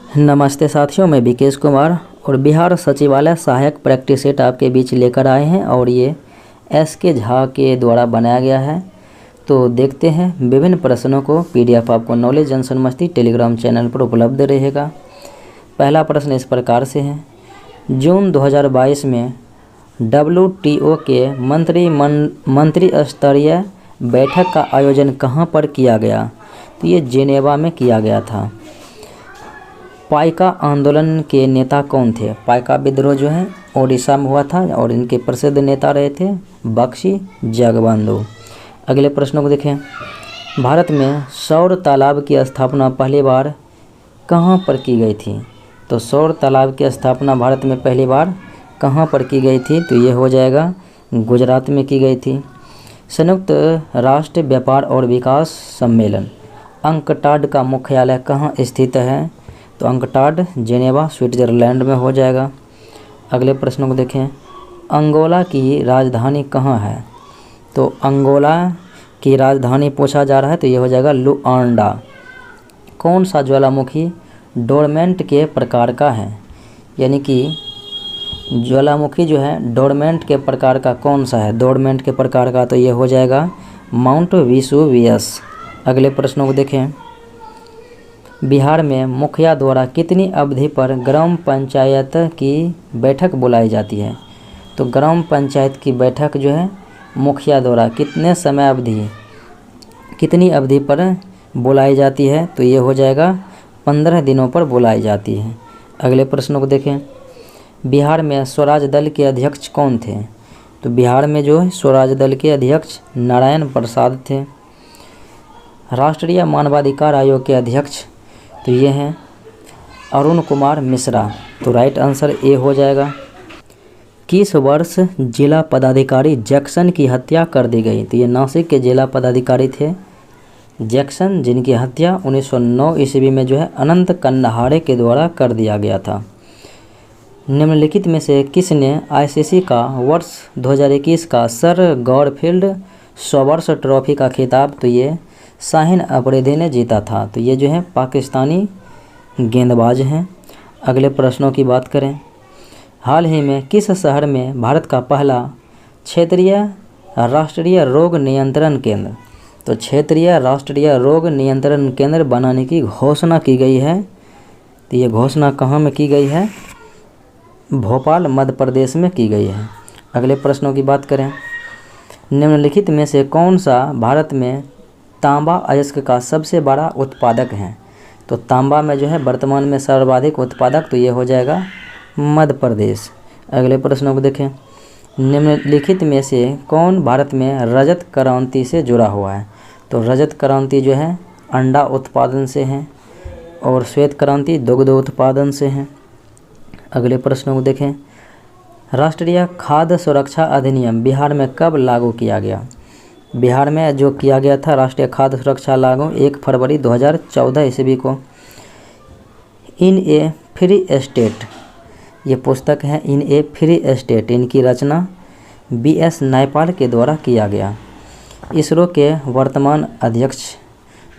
नमस्ते साथियों, मैं विकेश कुमार और बिहार सचिवालय सहायक प्रैक्टिस सेट आपके बीच लेकर आए हैं और ये एसके झा के द्वारा बनाया गया है। तो देखते हैं विभिन्न प्रश्नों को। पीडीएफ आपको नॉलेज जंक्शन मस्ती टेलीग्राम चैनल पर उपलब्ध रहेगा। पहला प्रश्न इस प्रकार से है, जून 2022 में WTO के मंत्री स्तरीय बैठक का आयोजन कहाँ पर किया गया? तो ये जेनेवा में किया गया था। पाइका आंदोलन के नेता कौन थे? पाइका विद्रोह जो है ओडिशा में हुआ था और इनके प्रसिद्ध नेता रहे थे बख्शी जगबंधु। अगले प्रश्नों को देखें, भारत में सौर तालाब की स्थापना पहली बार कहाँ पर की गई थी? तो सौर तालाब की स्थापना भारत में पहली बार कहाँ पर की गई थी? तो ये हो जाएगा गुजरात में की गई थी। संयुक्त राष्ट्र व्यापार और विकास सम्मेलन अंकटाड का मुख्यालय कहाँ स्थित है? तो अंकटाड जेनेवा स्विट्जरलैंड में हो जाएगा। अगले प्रश्न को देखें, अंगोला की राजधानी कहाँ है? तो अंगोला की राजधानी पूछा जा रहा है तो ये हो जाएगा लुआंडा। कौन सा ज्वालामुखी डोरमेंट के प्रकार का है? यानी कि ज्वालामुखी जो है डोरमेंट के प्रकार का कौन सा है? डोरमेंट के प्रकार का तो ये हो जाएगा माउंट वेसुवियस। अगले प्रश्नों को देखें, बिहार में मुखिया द्वारा कितनी अवधि पर ग्राम पंचायत की बैठक बुलाई जाती है? तो ग्राम पंचायत की बैठक जो है मुखिया द्वारा कितनी अवधि पर बुलाई जाती है? तो ये हो जाएगा 15 दिनों पर बुलाई जाती है। अगले प्रश्नों को देखें, बिहार में स्वराज दल के अध्यक्ष कौन थे? तो बिहार में जो है स्वराज दल के अध्यक्ष नारायण प्रसाद थे। राष्ट्रीय मानवाधिकार आयोग के अध्यक्ष तो ये हैं अरुण कुमार मिश्रा। तो राइट आंसर ए हो जाएगा। किस वर्ष जिला पदाधिकारी जैक्सन की हत्या कर दी गई? तो ये नासिक के जिला पदाधिकारी थे जैक्सन, जिनकी हत्या 1909 ईस्वी में जो है अनंत कन्हारे के द्वारा कर दिया गया था। निम्नलिखित में से किसने ICC का वर्ष 2021 का सर गॉरफील्ड सोबर्स ट्रॉफी का खिताब? तो ये शाहीन अफरीदी ने जीता था। तो ये जो है पाकिस्तानी गेंदबाज हैं। अगले प्रश्नों की बात करें, हाल ही में किस शहर में भारत का पहला क्षेत्रीय राष्ट्रीय रोग नियंत्रण केंद्र? तो क्षेत्रीय राष्ट्रीय रोग नियंत्रण केंद्र बनाने की घोषणा की गई है। तो ये घोषणा कहाँ में की गई है? भोपाल मध्य प्रदेश में की गई है। अगले प्रश्नों की बात करें, निम्नलिखित में से कौन सा भारत में तांबा अयस्क का सबसे बड़ा उत्पादक है? तो तांबा में जो है वर्तमान में सर्वाधिक उत्पादक तो ये हो जाएगा मध्य प्रदेश। अगले प्रश्नों को देखें, निम्नलिखित में से कौन भारत में रजत क्रांति से जुड़ा हुआ है? तो रजत क्रांति जो है अंडा उत्पादन से है और श्वेत क्रांति दुग्ध उत्पादन से है। अगले प्रश्नों को देखें, राष्ट्रीय खाद्य सुरक्षा अधिनियम बिहार में कब लागू किया गया? बिहार में जो किया गया था राष्ट्रीय खाद्य सुरक्षा लागू 1 फरवरी 2014 ईस्वी को। इन ए फ्री स्टेट, ये पुस्तक है इन ए फ्री स्टेट, इनकी रचना BS नायपाल के द्वारा किया गया। इसरो के वर्तमान अध्यक्ष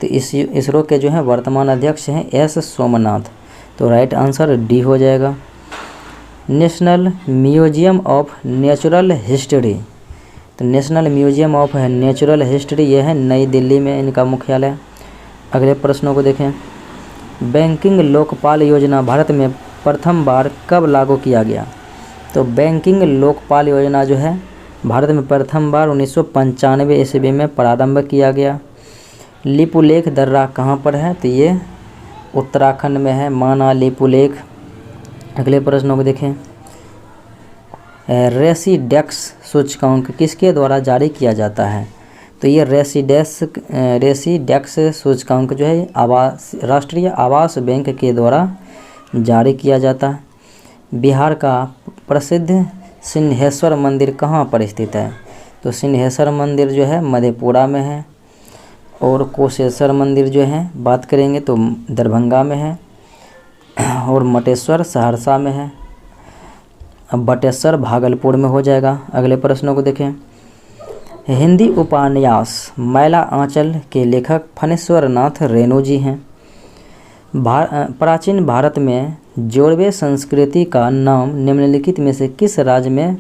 तो इसरो के जो है वर्तमान अध्यक्ष हैं S सोमनाथ। तो राइट आंसर डी हो जाएगा। National museum of natural history, तो national museum of natural history ये है नई दिल्ली में इनका मुख्यालय। अगले प्रश्नों को देखें, बैंकिंग लोकपाल योजना भारत में प्रथम बार कब लागू किया गया? तो बैंकिंग लोकपाल योजना जो है भारत में प्रथम बार 1995 ईस्वी में प्रारंभ किया गया। लिपुलेख दर्रा कहाँ पर है? तो ये उत्तराखंड में है, माना लिपुलेख। अगले प्रश्नों को देखें, रेसिडेक्स सूचकांक किसके द्वारा जारी किया जाता है? तो ये रेसिडेक्स सूचकांक जो है राष्ट्रीय आवास बैंक के द्वारा जारी किया जाता है। बिहार का प्रसिद्ध सिंहेश्वर मंदिर कहाँ पर स्थित है? तो सिंहेश्वर मंदिर जो है मधेपुरा में है और कुशेश्वर मंदिर जो है बात करेंगे तो दरभंगा में है और मटेश्वर सहरसा में है। अब बटेश्वर भागलपुर में हो जाएगा। अगले प्रश्नों को देखें, हिंदी उपन्यास मैला आंचल के लेखक फणीश्वर नाथ रेणु जी हैं। प्राचीन भारत में जोड़वे संस्कृति का नाम निम्नलिखित में से किस राज्य में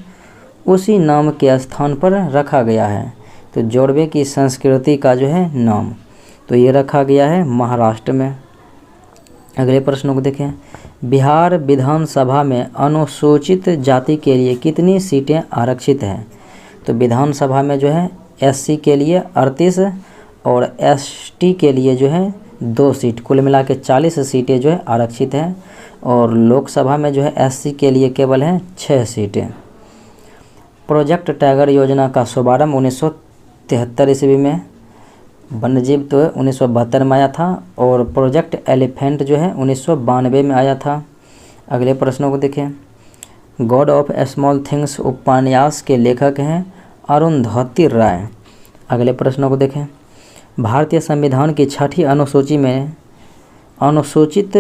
उसी नाम के स्थान पर रखा गया है? तो जोड़वे की संस्कृति का जो है नाम, तो ये रखा गया है महाराष्ट्र में। अगले प्रश्नों को देखें। बिहार विधानसभा में अनुसूचित जाति के लिए कितनी सीटें आरक्षित हैं? तो विधानसभा में जो है एससी के लिए 38 और एसटी के लिए जो है 2 सीट, कुल मिला के 40 सीटें जो है आरक्षित हैं। और लोकसभा में जो है एससी के लिए केवल है 6 सीटें। प्रोजेक्ट टाइगर योजना का शुभारंभ 1973 ईस्वी में, वन्यजीव तो 1972 में आया था, और प्रोजेक्ट एलिफेंट जो है 1992 में आया था। अगले प्रश्नों को देखें। गॉड ऑफ स्मॉल थिंग्स उपन्यास के लेखक हैं अरुंधति राय। अगले प्रश्नों को देखें। भारतीय संविधान की 6ठी अनुसूची में अनुसूचित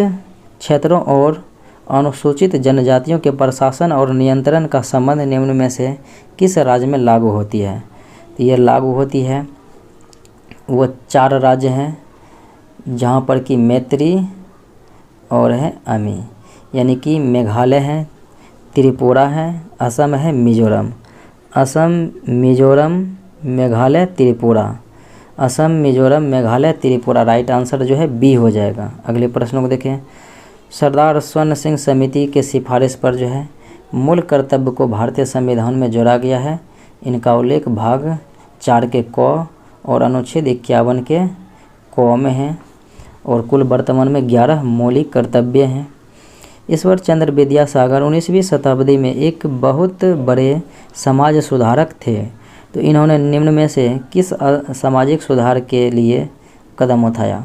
क्षेत्रों और अनुसूचित जनजातियों के प्रशासन और नियंत्रण का संबंध निम्न में से किस राज्य में लागू होती है? तो ये लागू होती है, वो 4 राज्य हैं जहाँ पर कि मैत्री और है अमी, यानी कि मेघालय है, त्रिपुरा है, असम है, मिजोरम। असम, मिजोरम, मेघालय, त्रिपुरा। असम, मिजोरम, मेघालय, त्रिपुरा। राइट आंसर जो है बी हो जाएगा। अगले प्रश्नों को देखें। सरदार स्वर्ण सिंह समिति के सिफारिश पर जो है मूल कर्तव्य को भारतीय संविधान में जोड़ा गया है। इनका उल्लेख भाग 4 के क और अनुच्छेद 51 के क में है, और कुल वर्तमान में 11 मौलिक कर्तव्य हैं। ईश्वर चंद्र विद्यासागर 19वीं शताब्दी में एक बहुत बड़े समाज सुधारक थे। तो इन्होंने निम्न में से किस सामाजिक सुधार के लिए कदम उठाया?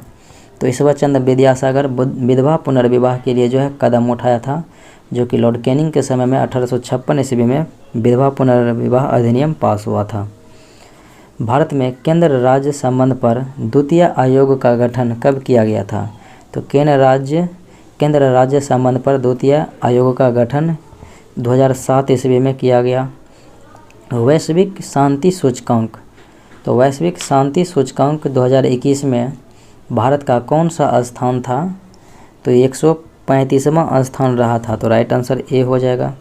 तो ईश्वर चंद्र विद्यासागर विधवा पुनर्विवाह के लिए जो है कदम उठाया था, जो कि लॉर्ड कैनिंग के समय में 1856 ईस्वी में विधवा पुनर्विवाह अधिनियम पास हुआ था। भारत में केंद्र राज्य संबंध पर द्वितीय आयोग का गठन कब किया गया था? तो केंद्र राज्य संबंध पर द्वितीय आयोग का गठन 2007 ईस्वी में किया गया। वैश्विक शांति सूचकांक, तो वैश्विक शांति सूचकांक 2021 में भारत का कौन सा स्थान था? तो 135वां स्थान रहा था। तो राइट आंसर ए हो जाएगा।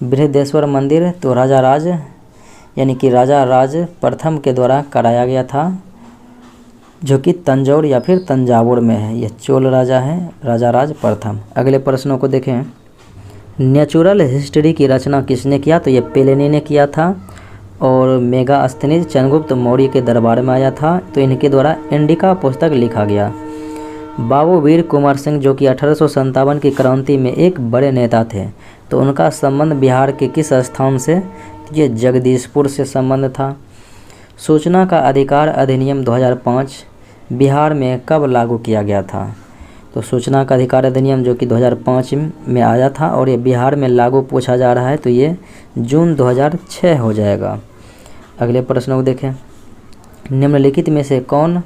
बृहदेश्वर मंदिर तो राजा राज यानी कि राजा राज प्रथम के द्वारा कराया गया था, जो कि तंजौर या फिर तंजावुर में है। यह चोल राजा है, राजा राज प्रथम। अगले प्रश्नों को देखें। नेचुरल हिस्ट्री की रचना किसने किया? तो ये पेलिनी ने किया था, और मेगास्थनीज चंद्रगुप्त मौर्य के दरबार में आया था। तो इनके द्वारा इंडिका पुस्तक लिखा गया। बाबू वीर कुंवर सिंह, जो कि 1857 की क्रांति में एक बड़े नेता थे, तो उनका संबंध बिहार के किस स्थान से? ये जगदीशपुर से संबंध था। सूचना का अधिकार अधिनियम 2005 बिहार में कब लागू किया गया था? तो सूचना का अधिकार अधिनियम जो कि 2005 में आया था, और ये बिहार में लागू पूछा जा रहा है, तो ये जून 2006 हो जाएगा। अगले प्रश्नों को देखें। निम्नलिखित में से कौन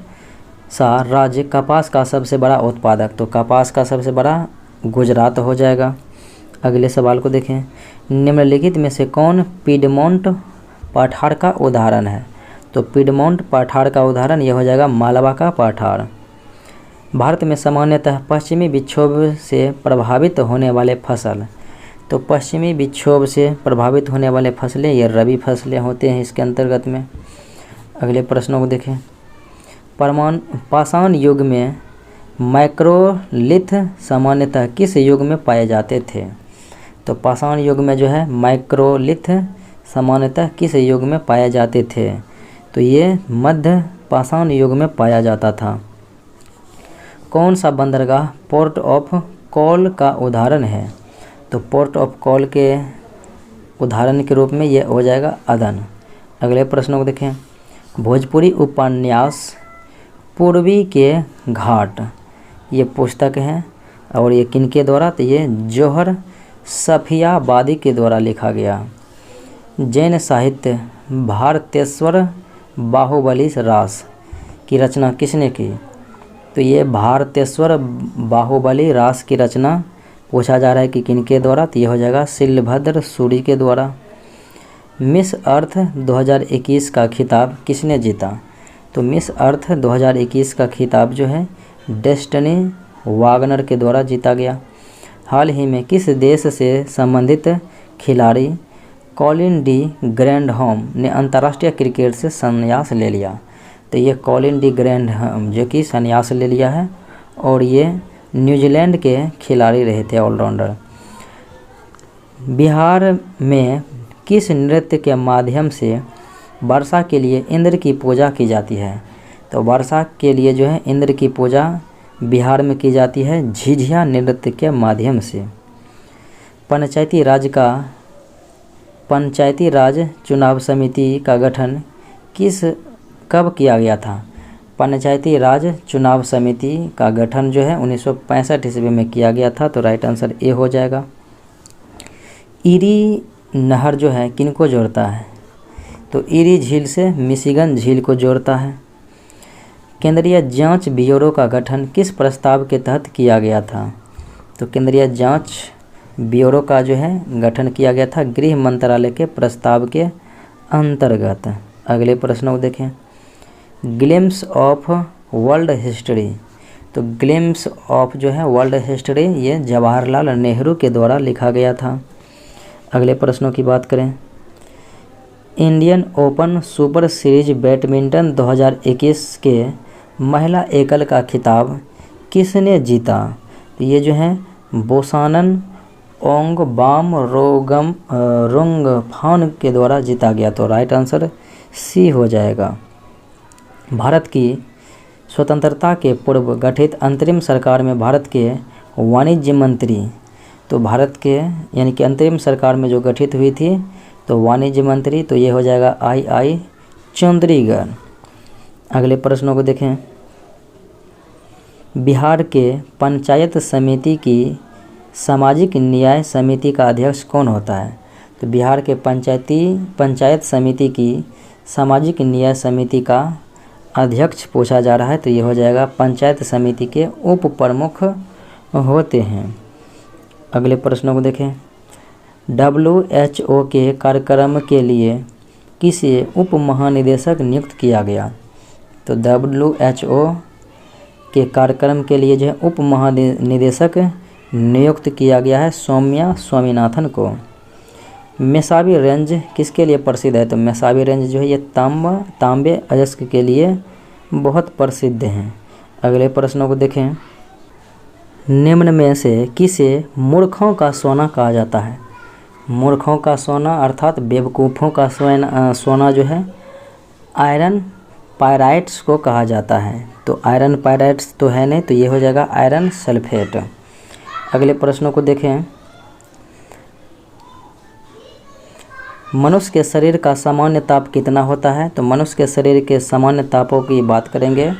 सा राज्य कपास का सबसे बड़ा उत्पादक? तो कपास का सबसे बड़ा गुजरात हो जाएगा। अगले सवाल को देखें। निम्नलिखित में से कौन पीडमोंट पठार का उदाहरण है? तो पीडमोंट पठार का उदाहरण यह हो जाएगा मालवा का पठार। भारत में सामान्यतः पश्चिमी विक्षोभ से प्रभावित होने वाले फसल, तो पश्चिमी विक्षोभ से प्रभावित होने वाले फसलें ये रबी फसलें होते हैं इसके अंतर्गत में। अगले प्रश्नों को देखें। पाषाण युग में माइक्रोलिथ सामान्यतः किस युग में पाए जाते थे? तो पाषाण युग में जो है माइक्रोलिथ सामान्यतः किस युग में पाए जाते थे? तो ये मध्य पाषाण युग में पाया जाता था। कौन सा बंदरगाह पोर्ट ऑफ कॉल का उदाहरण है? तो पोर्ट ऑफ कॉल के उदाहरण के रूप में यह हो जाएगा अदन। अगले प्रश्नों को देखें। भोजपुरी उपन्यास पूर्वी के घाट ये पुस्तक है, और ये किनके द्वारा? तो ये जौहर सफियाबादी के द्वारा लिखा गया। जैन साहित्य भारतेश्वर बाहुबली रास की रचना किसने की? तो ये भारतेश्वर बाहुबली रास की रचना पूछा जा रहा है कि किनके द्वारा? तो ये हो जाएगा शिलभद्र सूरी के द्वारा। मिस अर्थ 2021 का खिताब किसने जीता? तो मिस अर्थ 2021 का खिताब जो है डेस्टिनी वागनर के द्वारा जीता गया। हाल ही में किस देश से संबंधित खिलाड़ी कॉलिन डी ग्रैंडहोम ने अंतर्राष्ट्रीय क्रिकेट से संन्यास ले लिया? तो ये कॉलिन डी ग्रैंडहोम जो कि संन्यास ले लिया है और ये न्यूजीलैंड के खिलाड़ी रहे थे, ऑलराउंडर। बिहार में किस नृत्य के माध्यम से वर्षा के लिए इंद्र की पूजा की जाती है? तो वर्षा के लिए जो है इंद्र की पूजा बिहार में की जाती है झिझिया नृत्य के माध्यम से। पंचायती राज चुनाव समिति का गठन कब किया गया था? पंचायती राज चुनाव समिति का गठन जो है 1965 ईस्वी में किया गया था, तो राइट आंसर ए हो जाएगा। ईरी नहर जो है किनको जोड़ता है? तो ईरी झील से मिशिगन झील को जोड़ता है। केंद्रीय जांच ब्यूरो का गठन किस प्रस्ताव के तहत किया गया था? तो केंद्रीय जांच ब्यूरो का जो है गठन किया गया था गृह मंत्रालय के प्रस्ताव के अंतर्गत। अगले प्रश्न को देखें। ग्लिम्स ऑफ वर्ल्ड हिस्ट्री, तो ग्लिम्स ऑफ जो है वर्ल्ड हिस्ट्री ये जवाहरलाल नेहरू के द्वारा लिखा गया था। अगले प्रश्नों की बात करें। Indian open super series badminton 2021 के महिला एकल का खिताब किसने जीता? तो ये जो है बोसानन ओंगबाम रोंगफान के द्वारा जीता गया, तो राइट आंसर सी हो जाएगा। भारत की स्वतंत्रता के पूर्व गठित अंतरिम सरकार में भारत के वाणिज्य मंत्री, तो भारत के यानी कि अंतरिम सरकार में जो गठित हुई थी तो वाणिज्य मंत्री, तो ये हो जाएगा आई चौधरीगढ़। अगले प्रश्नों को देखें। बिहार के पंचायत समिति की सामाजिक न्याय समिति का अध्यक्ष कौन होता है? तो बिहार के पंचायत समिति की सामाजिक न्याय समिति का अध्यक्ष पूछा जा रहा है, तो ये हो जाएगा पंचायत समिति के उप प्रमुख होते हैं। अगले प्रश्नों को देखें। WHO के कार्यक्रम के लिए किसे उप महानिदेशक नियुक्त किया गया? तो WHO के कार्यक्रम के लिए जो है उप महानिदेशक नियुक्त किया गया है सौम्या स्वामीनाथन को। मेसाबी रेंज किसके लिए प्रसिद्ध है? तो मेसाबी रेंज जो है ये तांबे अयस्क के लिए बहुत प्रसिद्ध हैं। अगले प्रश्नों को देखें। निम्न में से किसे मूर्खों का सोना कहा जाता है? मूर्खों का सोना अर्थात बेवकूफ़ों का सोना जो है आयरन पायराइट्स को कहा जाता है। तो आयरन पायराइट्स तो है नहीं, तो ये हो जाएगा आयरन सल्फेट। अगले प्रश्नों को देखें। मनुष्य के शरीर का सामान्य ताप कितना होता है? तो मनुष्य के शरीर के सामान्य तापों की बात करेंगे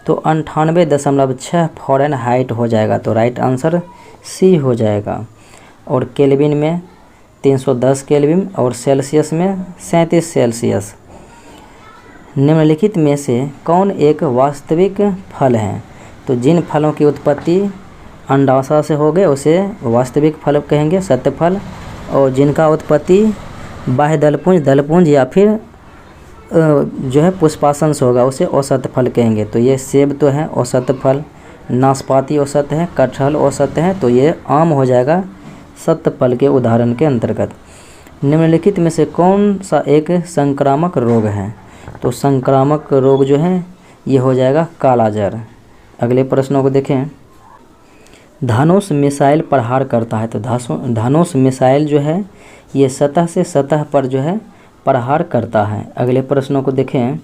तो 98.6 फ़ारेनहाइट हो जाएगा, तो राइट आंसर सी हो जाएगा। और केल्विन में 310 केल्विन और सेल्सियस में 37 सेल्सियस। निम्नलिखित में से कौन एक वास्तविक फल है? तो जिन फलों की उत्पत्ति अंडाशय से हो गए उसे वास्तविक फल कहेंगे, सत्य फल, और जिनका उत्पत्ति बाह्य दलपुंज या फिर जो है पुष्पासन से होगा उसे औसत फल कहेंगे। तो ये सेब तो है औसत फल, नाशपाती औसत है, कटहल औसत है, तो ये आम हो जाएगा सत्य फल के उदाहरण के अंतर्गत। निम्नलिखित में से कौन सा एक संक्रामक रोग है? तो संक्रामक रोग जो है ये हो जाएगा कालाजार। अगले प्रश्नों को देखें। धनुष मिसाइल प्रहार करता है, तो धनुष मिसाइल जो है ये सतह से सतह पर जो है प्रहार करता है। अगले प्रश्नों को देखें।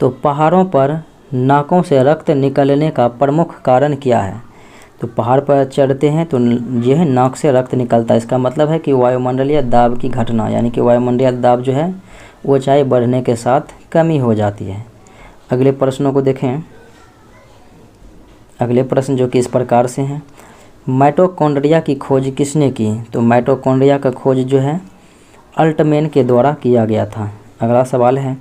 तो पहाड़ों पर नाकों से रक्त निकलने का प्रमुख कारण क्या है? तो पहाड़ पर चढ़ते हैं तो यह है नाक से रक्त निकलता है। इसका मतलब है कि वायुमंडलीय दाब की घटना, यानी कि वायुमंडलीय दाब जो है ऊंचाई बढ़ने के साथ कमी हो जाती है। अगले प्रश्नों को देखें। अगले प्रश्न जो कि इस प्रकार से हैं। माइटोकॉन्ड्रिया की खोज किसने की? तो माइटोकॉन्ड्रिया का खोज जो है अल्टमैन के द्वारा किया गया था। अगला सवाल है।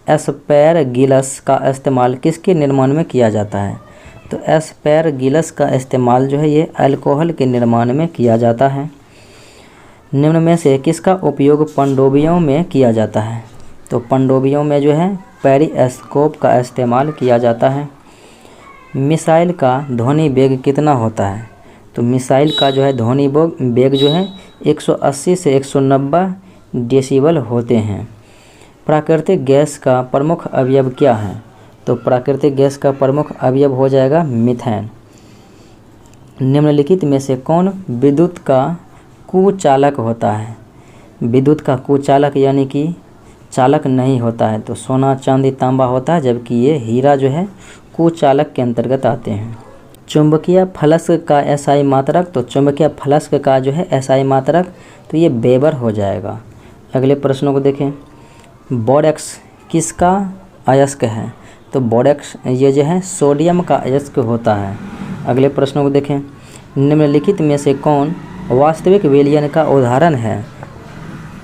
एस्पैरगिलस का इस्तेमाल किसके निर्माण में किया जाता है? तो एस्पैरगिलस का इस्तेमाल जो है ये अल्कोहल के निर्माण में किया जाता है। निम्न में से किसका उपयोग पनडुब्बियों में किया जाता है? तो पनडुब्बियों में जो है पेरिस्कोप का इस्तेमाल किया जाता है। मिसाइल का ध्वनि वेग कितना होता है? तो मिसाइल का जो है ध्वनि वेग जो है 180 से 190 डेसिबल होते हैं। प्राकृतिक गैस का प्रमुख अवयव क्या है? तो प्राकृतिक गैस का प्रमुख अवयव हो जाएगा मीथेन। निम्नलिखित में से कौन विद्युत का कुचालक होता है? विद्युत का कुचालक यानी कि चालक नहीं होता है, तो सोना, चांदी, तांबा होता है, जबकि ये हीरा जो है कुचालक के अंतर्गत आते हैं। चुंबकीय फलस्क का एसआई मात्रक, तो चुंबकीय फलस्क का जो है एसआई मात्रक तो ये वेबर हो जाएगा। अगले प्रश्नों को देखें। बोरेक्स किसका अयस्क है? तो बोरेक्स ये जो है सोडियम का अयस्क होता है। अगले प्रश्नों को देखें। निम्नलिखित में से कौन वास्तविक विलयन का उदाहरण है?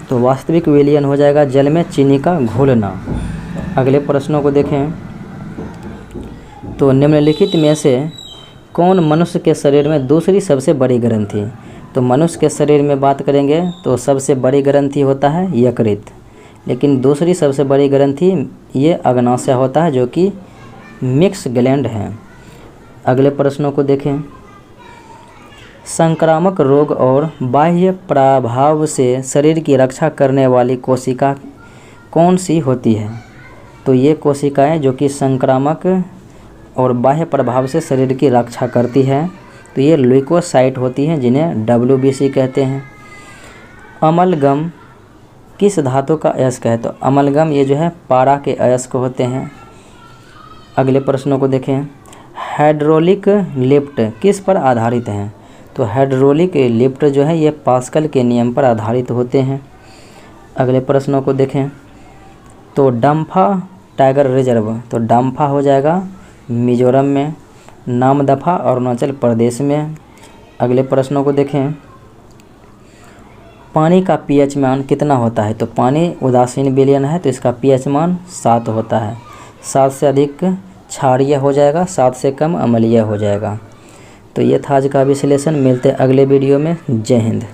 तो वास्तविक विलयन हो जाएगा जल में चीनी का घोलना। अगले प्रश्नों को देखें। तो निम्नलिखित में से कौन मनुष्य के शरीर में दूसरी सबसे बड़ी ग्रंथि? तो मनुष्य के शरीर में बात करेंगे तो सबसे बड़ी ग्रंथि होता है यकृत, लेकिन दूसरी सबसे बड़ी ग्रंथि ये अग्नाशय होता है, जो कि मिक्स ग्लैंड है। अगले प्रश्नों को देखें। संक्रामक रोग और बाह्य प्रभाव से शरीर की रक्षा करने वाली कोशिका कौन सी होती है? तो ये कोशिकाएं जो कि संक्रामक और बाह्य प्रभाव से शरीर की रक्षा करती है, तो ये ल्यूकोसाइट होती हैं, जिन्हें WBC कहते हैं। अमलगम किस धातु का अयस्क है? तो अमलगम ये जो है पारा के अयस्क होते हैं। अगले प्रश्नों को देखें। हाइड्रोलिक लिफ्ट किस पर आधारित हैं? तो हाइड्रोलिक लिफ्ट जो है ये पास्कल के नियम पर आधारित होते हैं। अगले प्रश्नों को देखें। तो डम्फा टाइगर रिजर्व, तो डम्फा हो जाएगा मिजोरम में, नामदफा अरुणाचल प्रदेश में। अगले प्रश्नों को देखें। पानी का pH मान कितना होता है? तो पानी उदासीन विलयन है, तो इसका pH मान 7 होता है। 7 से अधिक क्षारीय हो जाएगा, 7 से कम अम्लीय हो जाएगा। तो ये था आज का विश्लेषण। मिलते हैं अगले वीडियो में। जय हिंद।